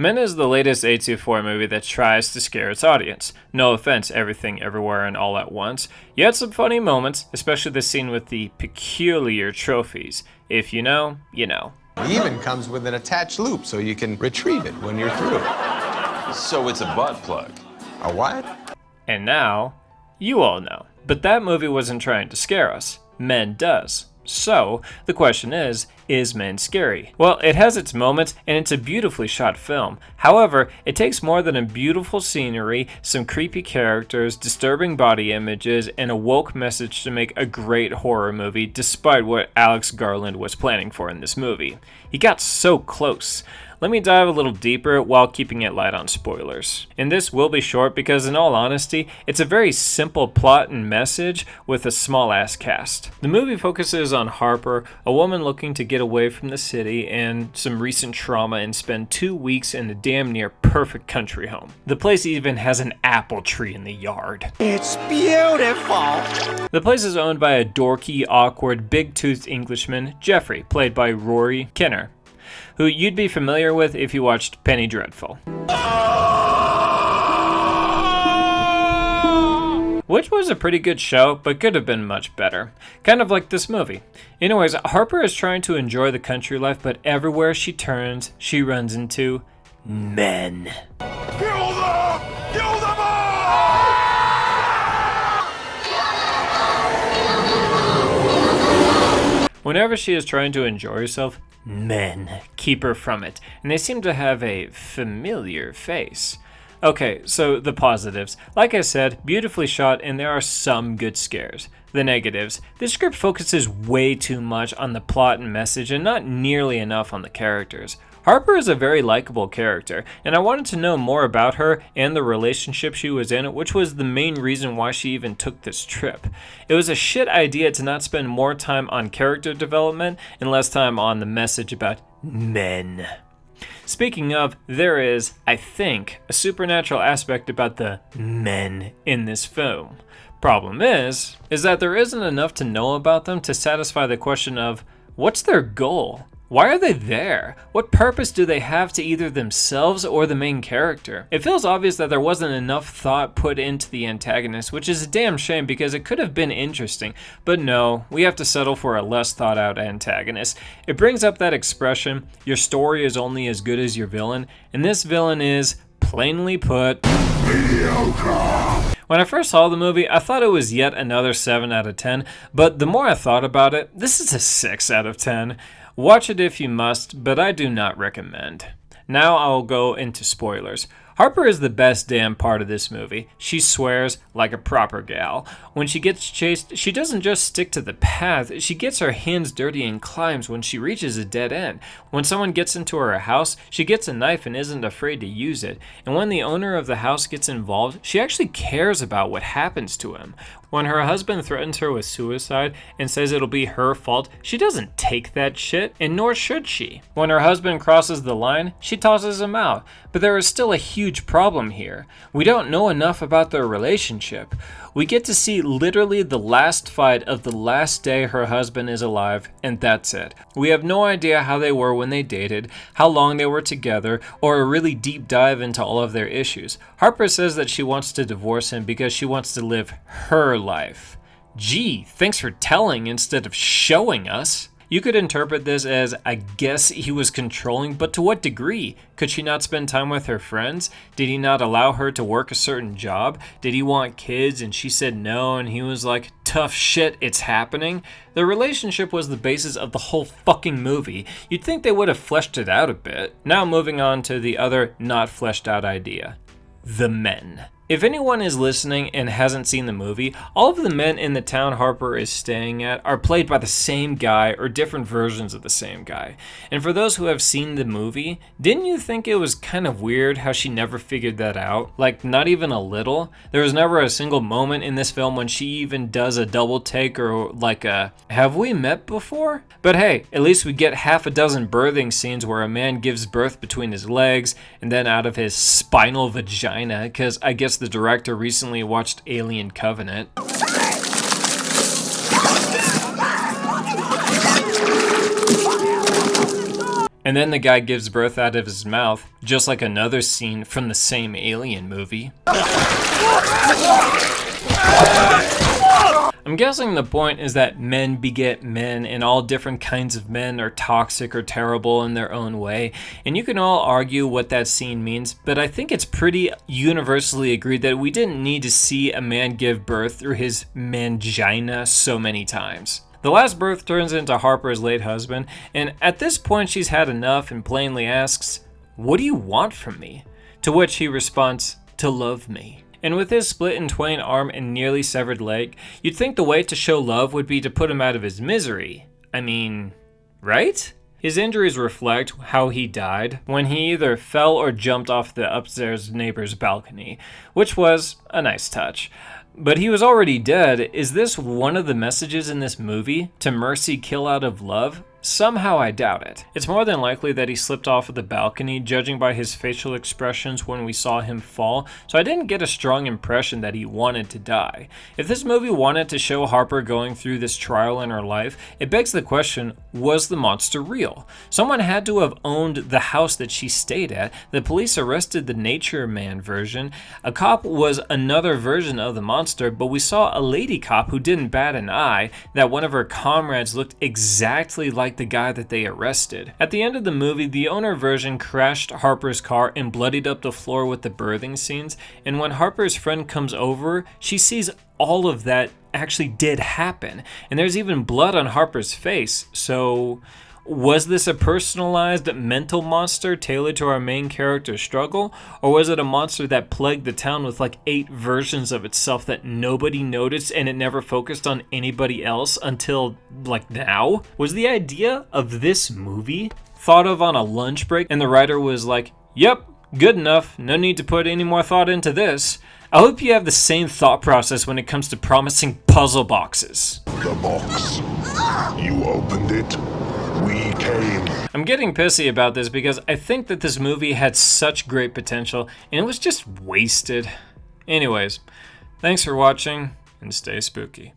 Men is the latest A24 movie that tries to scare its audience. No offense, Everything, Everywhere, and All at Once. You had some funny moments, especially the scene with the peculiar trophies. If you know, you know. It even comes with an attached loop so you can retrieve it when you're through. So it's a butt plug. A what? And now, you all know. But that movie wasn't trying to scare us. Men does. So, the question is Men scary? Well, it has its moments, and it's a beautifully shot film. However, it takes more than a beautiful scenery, some creepy characters, disturbing body images, and a woke message to make a great horror movie, despite what Alex Garland was planning for in this movie. He got so close. Let me dive a little deeper while keeping it light on spoilers. And this will be short because, in all honesty, it's a very simple plot and message with a small-ass cast. The movie focuses on Harper, a woman looking to get away from the city and some recent trauma and spend 2 weeks in a damn near perfect country home. The place even has an apple tree in the yard. It's beautiful! The place is owned by a dorky, awkward, big-toothed Englishman, Jeffrey, played by Rory Kinnear, who you'd be familiar with if you watched Penny Dreadful. Which was a pretty good show, but could have been much better. Kind of like this movie. Anyways, Harper is trying to enjoy the country life, but everywhere she turns, she runs into men. Kill them! Kill them all! Whenever she is trying to enjoy herself, men keep her from it, and they seem to have a familiar face. Okay, so the positives. Like I said, beautifully shot, and there are some good scares. The negatives. This script focuses way too much on the plot and message and not nearly enough on the characters. Harper is a very likable character, and I wanted to know more about her and the relationship she was in, which was the main reason why she even took this trip. It was a shit idea to not spend more time on character development and less time on the message about men. Speaking of, there is, I think, a supernatural aspect about the men in this film. Problem is that there isn't enough to know about them to satisfy the question of, what's their goal? Why are they there? What purpose do they have to either themselves or the main character? It feels obvious that there wasn't enough thought put into the antagonist, which is a damn shame because it could have been interesting. But no, we have to settle for a less thought out antagonist. It brings up that expression, your story is only as good as your villain, and this villain is, plainly put, mediocre. When I first saw the movie, I thought it was yet another 7 out of 10, but the more I thought about it, this is a 6 out of 10. Watch it if you must, but I do not recommend. Now I'll go into spoilers. Harper is the best damn part of this movie. She swears like a proper gal. When she gets chased, she doesn't just stick to the path, she gets her hands dirty and climbs when she reaches a dead end. When someone gets into her house, she gets a knife and isn't afraid to use it. And when the owner of the house gets involved, she actually cares about what happens to him. When her husband threatens her with suicide and says it'll be her fault, she doesn't take that shit, and nor should she. When her husband crosses the line, she tosses him out. But there is still a huge problem here. We don't know enough about their relationship. We get to see literally the last fight of the last day her husband is alive, and that's it. We have no idea how they were when they dated, how long they were together, or a really deep dive into all of their issues. Harper says that she wants to divorce him because she wants to live her life. Gee, thanks for telling instead of showing us. You could interpret this as, I guess he was controlling, but to what degree? Could she not spend time with her friends? Did he not allow her to work a certain job? Did he want kids and she said no and he was like, tough shit, it's happening? The relationship was the basis of the whole fucking movie. You'd think they would have fleshed it out a bit. Now moving on to the other not fleshed out idea. The men. If anyone is listening and hasn't seen the movie, all of the men in the town Harper is staying at are played by the same guy or different versions of the same guy. And for those who have seen the movie, didn't you think it was kind of weird how she never figured that out? Like, not even a little? There was never a single moment in this film when she even does a double take or like a, have we met before? But hey, at least we get half a dozen birthing scenes where a man gives birth between his legs and then out of his spinal vagina, because I guess the director recently watched Alien Covenant. And then the guy gives birth out of his mouth, just like another scene from the same Alien movie. I'm guessing the point is that men beget men, and all different kinds of men are toxic or terrible in their own way, and you can all argue what that scene means, but I think it's pretty universally agreed that we didn't need to see a man give birth through his mangina so many times. The last birth turns into Harper's late husband, and at this point she's had enough and plainly asks, "What do you want from me?" To which he responds, "To love me." And with his split in twain arm and nearly severed leg, you'd think the way to show love would be to put him out of his misery. I mean, right? His injuries reflect how he died when he either fell or jumped off the upstairs neighbor's balcony, which was a nice touch. But he was already dead. Is this one of the messages in this movie? To mercy kill out of love? Somehow I doubt it. It's more than likely that he slipped off of the balcony, judging by his facial expressions when we saw him fall, so I didn't get a strong impression that he wanted to die. If this movie wanted to show Harper going through this trial in her life, it begs the question, was the monster real? Someone had to have owned the house that she stayed at. The police arrested the Nature Man version. A cop was another version of the monster, but we saw a lady cop who didn't bat an eye that one of her comrades looked exactly like the guy that they arrested. At the end of the movie, the owner version crashed Harper's car and bloodied up the floor with the birthing scenes, and when Harper's friend comes over, she sees all of that actually did happen, and there's even blood on Harper's face. So was this a personalized mental monster tailored to our main character's struggle? Or was it a monster that plagued the town with like 8 versions of itself that nobody noticed and it never focused on anybody else until like now? Was the idea of this movie thought of on a lunch break and the writer was like, "Yep, good enough, no need to put any more thought into this"? I hope you have the same thought process when it comes to promising puzzle boxes. The box. You opened it. We came. I'm getting pissy about this because I think that this movie had such great potential and it was just wasted. Anyways, thanks for watching and stay spooky.